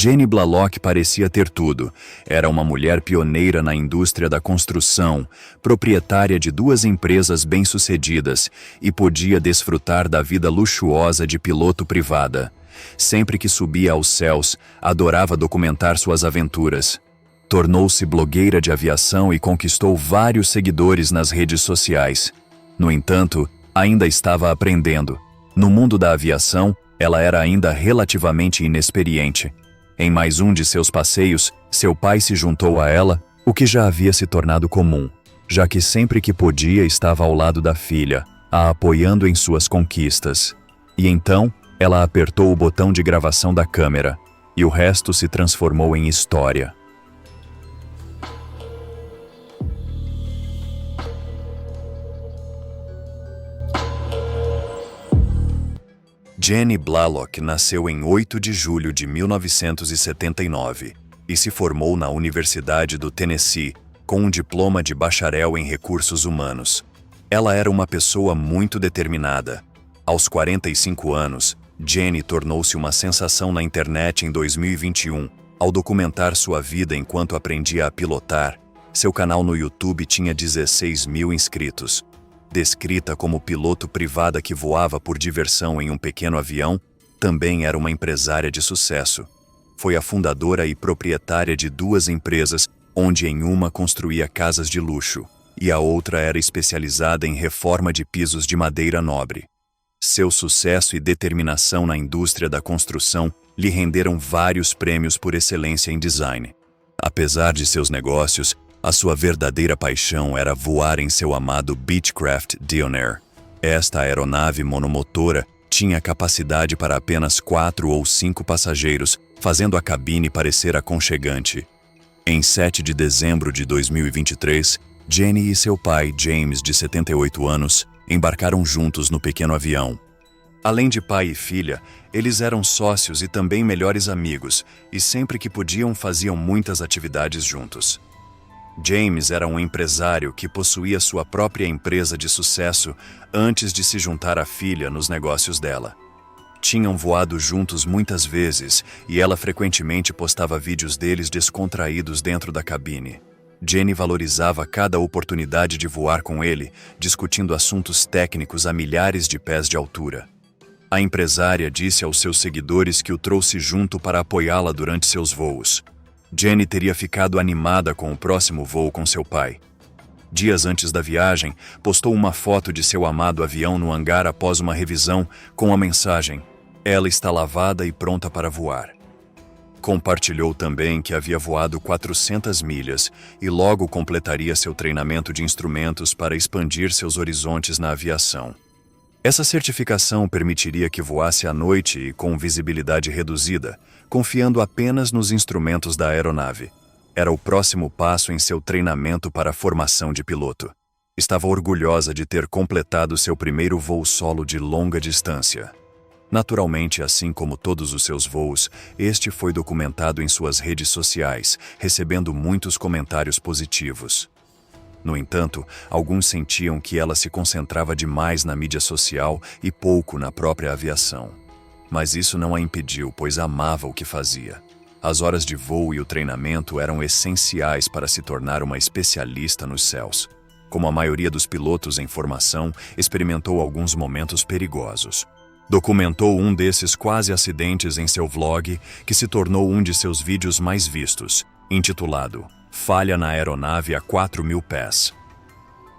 Jenny Blalock parecia ter tudo. Era uma mulher pioneira na indústria da construção, proprietária de 2 empresas bem-sucedidas e podia desfrutar da vida luxuosa de piloto privada. Sempre que subia aos céus, adorava documentar suas aventuras. Tornou-se blogueira de aviação e conquistou vários seguidores nas redes sociais. No entanto, ainda estava aprendendo. No mundo da aviação, ela era ainda relativamente inexperiente. Em mais um de seus passeios, seu pai se juntou a ela, o que já havia se tornado comum, já que sempre que podia estava ao lado da filha, a apoiando em suas conquistas. E então, ela apertou o botão de gravação da câmera, e o resto se transformou em história. Jenny Blalock nasceu em 8 de julho de 1979 e se formou na Universidade do Tennessee com um diploma de bacharel em recursos humanos. Ela era uma pessoa muito determinada. Aos 45 anos, Jenny tornou-se uma sensação na internet em 2021 ao documentar sua vida enquanto aprendia a pilotar. Seu canal no YouTube tinha 16 mil inscritos. Descrita como piloto privada que voava por diversão em um pequeno avião, também era uma empresária de sucesso. Foi a fundadora e proprietária de 2 empresas, onde em uma construía casas de luxo, e a outra era especializada em reforma de pisos de madeira nobre. Seu sucesso e determinação na indústria da construção lhe renderam vários prêmios por excelência em design. Apesar de seus negócios, a sua verdadeira paixão era voar em seu amado Beechcraft Pioneer. Esta aeronave monomotora tinha capacidade para apenas 4 ou 5 passageiros, fazendo a cabine parecer aconchegante. Em 7 de dezembro de 2023, Jenny e seu pai, James, de 78 anos, embarcaram juntos no pequeno avião. Além de pai e filha, eles eram sócios e também melhores amigos, e sempre que podiam faziam muitas atividades juntos. James era um empresário que possuía sua própria empresa de sucesso antes de se juntar à filha nos negócios dela. Tinham voado juntos muitas vezes e ela frequentemente postava vídeos deles descontraídos dentro da cabine. Jenny valorizava cada oportunidade de voar com ele, discutindo assuntos técnicos a milhares de pés de altura. A empresária disse aos seus seguidores que o trouxe junto para apoiá-la durante seus voos. Jenny teria ficado animada com o próximo voo com seu pai. Dias antes da viagem, postou uma foto de seu amado avião no hangar após uma revisão com a mensagem: "Ela está lavada e pronta para voar." Compartilhou também que havia voado 400 milhas e logo completaria seu treinamento de instrumentos para expandir seus horizontes na aviação. Essa certificação permitiria que voasse à noite e com visibilidade reduzida, confiando apenas nos instrumentos da aeronave. Era o próximo passo em seu treinamento para a formação de piloto. Estava orgulhosa de ter completado seu primeiro voo solo de longa distância. Naturalmente, assim como todos os seus voos, este foi documentado em suas redes sociais, recebendo muitos comentários positivos. No entanto, alguns sentiam que ela se concentrava demais na mídia social e pouco na própria aviação. Mas isso não a impediu, pois amava o que fazia. As horas de voo e o treinamento eram essenciais para se tornar uma especialista nos céus. Como a maioria dos pilotos em formação, experimentou alguns momentos perigosos. Documentou um desses quase acidentes em seu vlog, que se tornou um de seus vídeos mais vistos, intitulado "Falha na aeronave a 4.000 pés".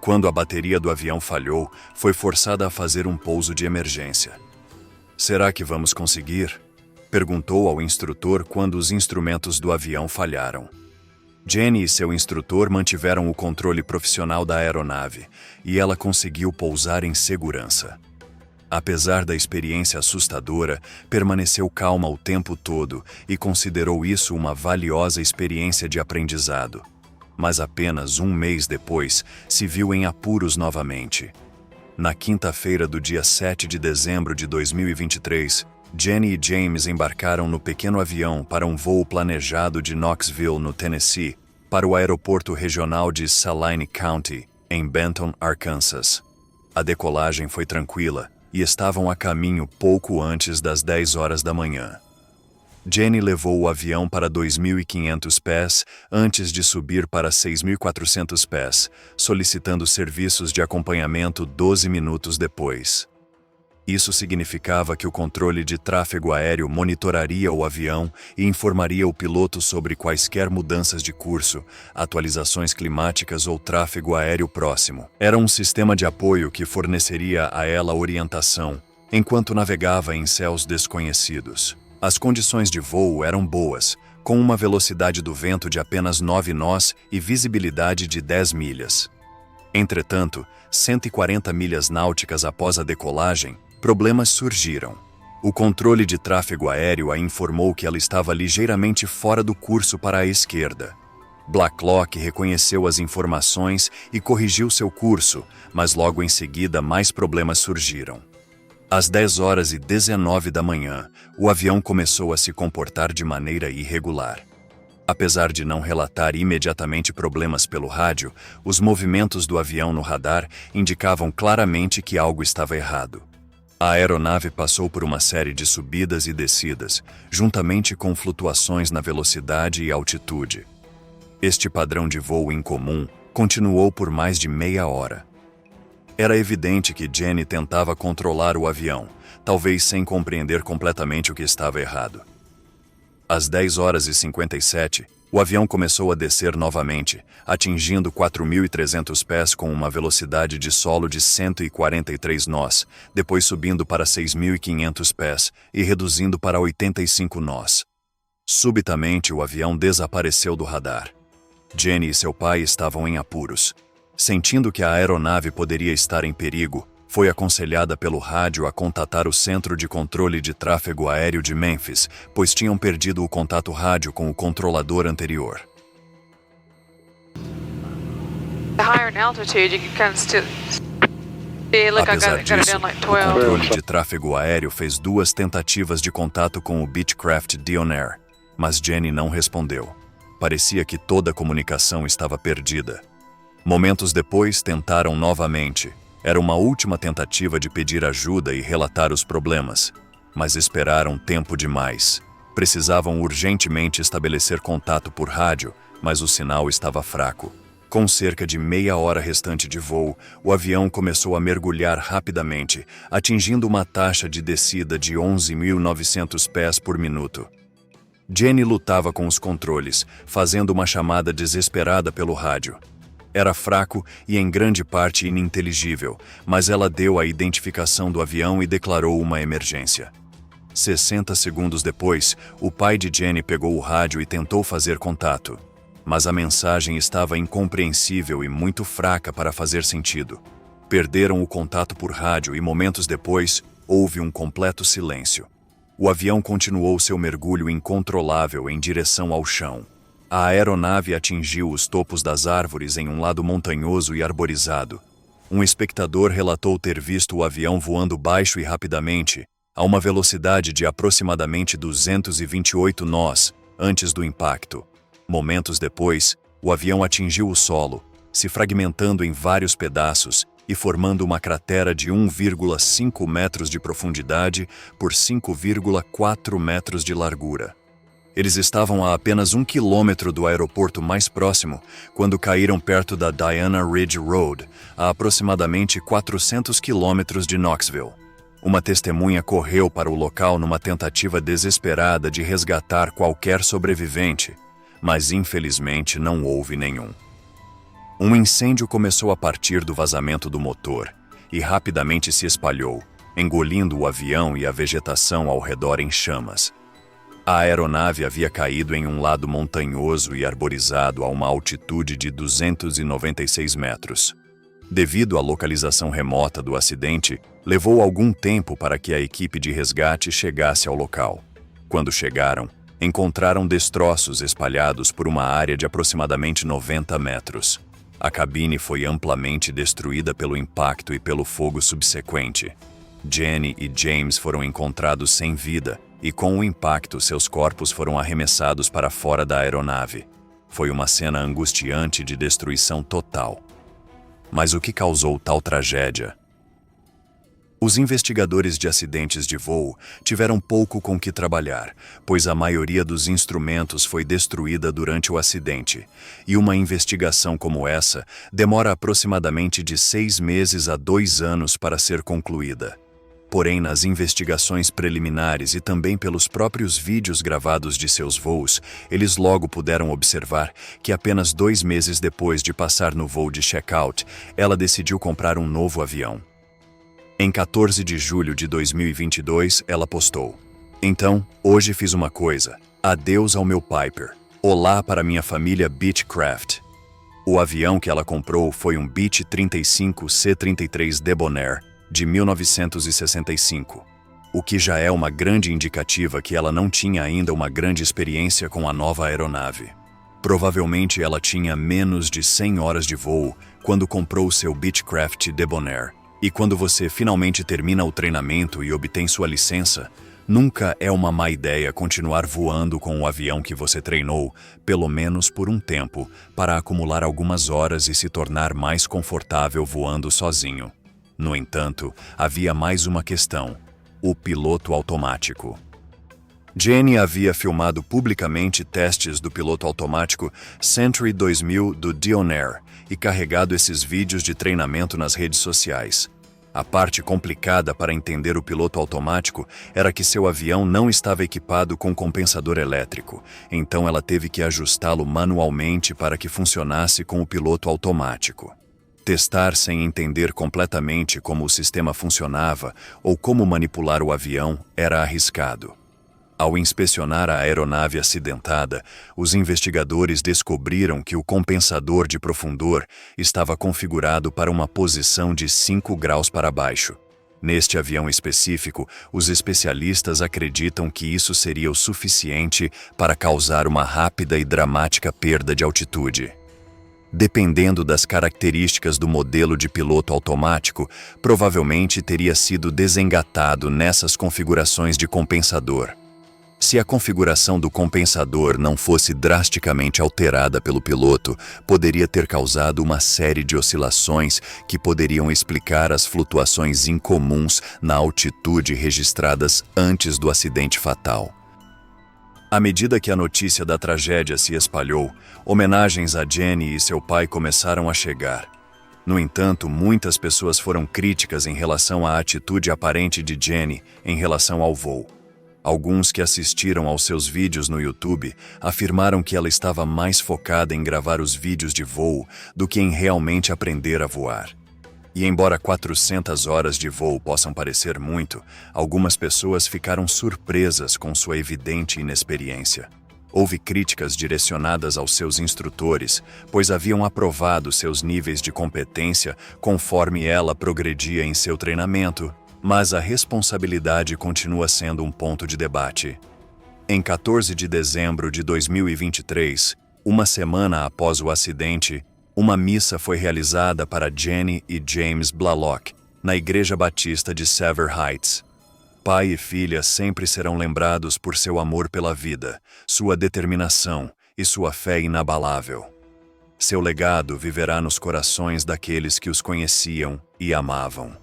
Quando a bateria do avião falhou, foi forçada a fazer um pouso de emergência. "Será que vamos conseguir?" perguntou ao instrutor quando os instrumentos do avião falharam. Jenny e seu instrutor mantiveram o controle profissional da aeronave e ela conseguiu pousar em segurança. Apesar da experiência assustadora, permaneceu calma o tempo todo e considerou isso uma valiosa experiência de aprendizado. Mas apenas um mês depois, se viu em apuros novamente. Na quinta-feira do dia 7 de dezembro de 2023, Jenny e James embarcaram no pequeno avião para um voo planejado de Knoxville, no Tennessee, para o aeroporto regional de Saline County, em Benton, Arkansas. A decolagem foi tranquila e estavam a caminho pouco antes das 10 horas da manhã. Jenny levou o avião para 2.500 pés antes de subir para 6.400 pés, solicitando serviços de acompanhamento 12 minutos depois. Isso significava que o controle de tráfego aéreo monitoraria o avião e informaria o piloto sobre quaisquer mudanças de curso, atualizações climáticas ou tráfego aéreo próximo. Era um sistema de apoio que forneceria a ela orientação enquanto navegava em céus desconhecidos. As condições de voo eram boas, com uma velocidade do vento de apenas 9 nós e visibilidade de 10 milhas. Entretanto, 140 milhas náuticas após a decolagem, problemas surgiram. O controle de tráfego aéreo a informou que ela estava ligeiramente fora do curso para a esquerda. Blacklock reconheceu as informações e corrigiu seu curso, mas logo em seguida mais problemas surgiram. Às 10h19 da manhã, o avião começou a se comportar de maneira irregular. Apesar de não relatar imediatamente problemas pelo rádio, os movimentos do avião no radar indicavam claramente que algo estava errado. A aeronave passou por uma série de subidas e descidas, juntamente com flutuações na velocidade e altitude. Este padrão de voo incomum continuou por mais de meia hora. Era evidente que Jenny tentava controlar o avião, talvez sem compreender completamente o que estava errado. Às 10h57, o avião começou a descer novamente, atingindo 4.300 pés com uma velocidade de solo de 143 nós, depois subindo para 6.500 pés e reduzindo para 85 nós. Subitamente, o avião desapareceu do radar. Jenny e seu pai estavam em apuros. Sentindo que a aeronave poderia estar em perigo, foi aconselhada pelo rádio a contatar o Centro de Controle de Tráfego Aéreo de Memphis, pois tinham perdido o contato rádio com o controlador anterior. Apesar disso, o controle de tráfego aéreo fez 2 tentativas de contato com o Beechcraft Dionair, mas Jenny não respondeu. Parecia que toda a comunicação estava perdida. Momentos depois, tentaram novamente. Era uma última tentativa de pedir ajuda e relatar os problemas, mas esperaram tempo demais. Precisavam urgentemente estabelecer contato por rádio, mas o sinal estava fraco. Com cerca de meia hora restante de voo, o avião começou a mergulhar rapidamente, atingindo uma taxa de descida de 11.900 pés por minuto. Jenny lutava com os controles, fazendo uma chamada desesperada pelo rádio. Era fraco e em grande parte ininteligível, mas ela deu a identificação do avião e declarou uma emergência. 60 segundos depois, o pai de Jenny pegou o rádio e tentou fazer contato, mas a mensagem estava incompreensível e muito fraca para fazer sentido. Perderam o contato por rádio e momentos depois, houve um completo silêncio. O avião continuou seu mergulho incontrolável em direção ao chão. A aeronave atingiu os topos das árvores em um lado montanhoso e arborizado. Um espectador relatou ter visto o avião voando baixo e rapidamente, a uma velocidade de aproximadamente 228 nós, antes do impacto. Momentos depois, o avião atingiu o solo, se fragmentando em vários pedaços e formando uma cratera de 1,5 metros de profundidade por 5,4 metros de largura. Eles estavam a apenas 1 quilômetro do aeroporto mais próximo quando caíram perto da Diana Ridge Road, a aproximadamente 400 quilômetros de Knoxville. Uma testemunha correu para o local numa tentativa desesperada de resgatar qualquer sobrevivente, mas infelizmente não houve nenhum. Um incêndio começou a partir do vazamento do motor e rapidamente se espalhou, engolindo o avião e a vegetação ao redor em chamas. A aeronave havia caído em um lado montanhoso e arborizado a uma altitude de 296 metros. Devido à localização remota do acidente, levou algum tempo para que a equipe de resgate chegasse ao local. Quando chegaram, encontraram destroços espalhados por uma área de aproximadamente 90 metros. A cabine foi amplamente destruída pelo impacto e pelo fogo subsequente. Jenny e James foram encontrados sem vida, e com o impacto seus corpos foram arremessados para fora da aeronave. Foi uma cena angustiante de destruição total. Mas o que causou tal tragédia? Os investigadores de acidentes de voo tiveram pouco com que trabalhar, pois a maioria dos instrumentos foi destruída durante o acidente, e uma investigação como essa demora aproximadamente de 6 meses a 2 anos para ser concluída. Porém, nas investigações preliminares e também pelos próprios vídeos gravados de seus voos, eles logo puderam observar que apenas 2 meses depois de passar no voo de check-out, ela decidiu comprar um novo avião. Em 14 de julho de 2022, ela postou: "Então, hoje fiz uma coisa. Adeus ao meu Piper. Olá para minha família Beechcraft." O avião que ela comprou foi um Beech 35 C-33 Debonair, de 1965, o que já é uma grande indicativa que ela não tinha ainda uma grande experiência com a nova aeronave. Provavelmente ela tinha menos de 100 horas de voo quando comprou o seu Beechcraft Debonair. E quando você finalmente termina o treinamento e obtém sua licença, nunca é uma má ideia continuar voando com o avião que você treinou, pelo menos por um tempo, para acumular algumas horas e se tornar mais confortável voando sozinho. No entanto, havia mais uma questão: o piloto automático. Jenny havia filmado publicamente testes do piloto automático Century 2000 do Dionair e carregado esses vídeos de treinamento nas redes sociais. A parte complicada para entender o piloto automático era que seu avião não estava equipado com compensador elétrico, então ela teve que ajustá-lo manualmente para que funcionasse com o piloto automático. Testar sem entender completamente como o sistema funcionava ou como manipular o avião era arriscado. Ao inspecionar a aeronave acidentada, os investigadores descobriram que o compensador de profundor estava configurado para uma posição de 5 graus para baixo. Neste avião específico, os especialistas acreditam que isso seria o suficiente para causar uma rápida e dramática perda de altitude. Dependendo das características do modelo de piloto automático, provavelmente teria sido desengatado nessas configurações de compensador. Se a configuração do compensador não fosse drasticamente alterada pelo piloto, poderia ter causado uma série de oscilações que poderiam explicar as flutuações incomuns na altitude registradas antes do acidente fatal. À medida que a notícia da tragédia se espalhou, homenagens a Jenny e seu pai começaram a chegar. No entanto, muitas pessoas foram críticas em relação à atitude aparente de Jenny em relação ao voo. Alguns que assistiram aos seus vídeos no YouTube afirmaram que ela estava mais focada em gravar os vídeos de voo do que em realmente aprender a voar. E embora 400 horas de voo possam parecer muito, algumas pessoas ficaram surpresas com sua evidente inexperiência. Houve críticas direcionadas aos seus instrutores, pois haviam aprovado seus níveis de competência conforme ela progredia em seu treinamento. Mas a responsabilidade continua sendo um ponto de debate. Em 14 de dezembro de 2023, uma semana após o acidente, uma missa foi realizada para Jenny e James Blalock, na Igreja Batista de Sever Heights. Pai e filha sempre serão lembrados por seu amor pela vida, sua determinação e sua fé inabalável. Seu legado viverá nos corações daqueles que os conheciam e amavam.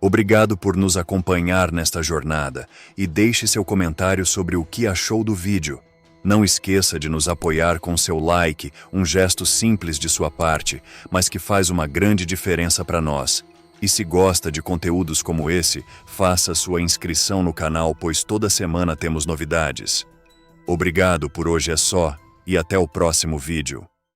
Obrigado por nos acompanhar nesta jornada e deixe seu comentário sobre o que achou do vídeo. Não esqueça de nos apoiar com seu like, um gesto simples de sua parte, mas que faz uma grande diferença para nós. E se gosta de conteúdos como esse, faça sua inscrição no canal, pois toda semana temos novidades. Obrigado por hoje é só, e até o próximo vídeo.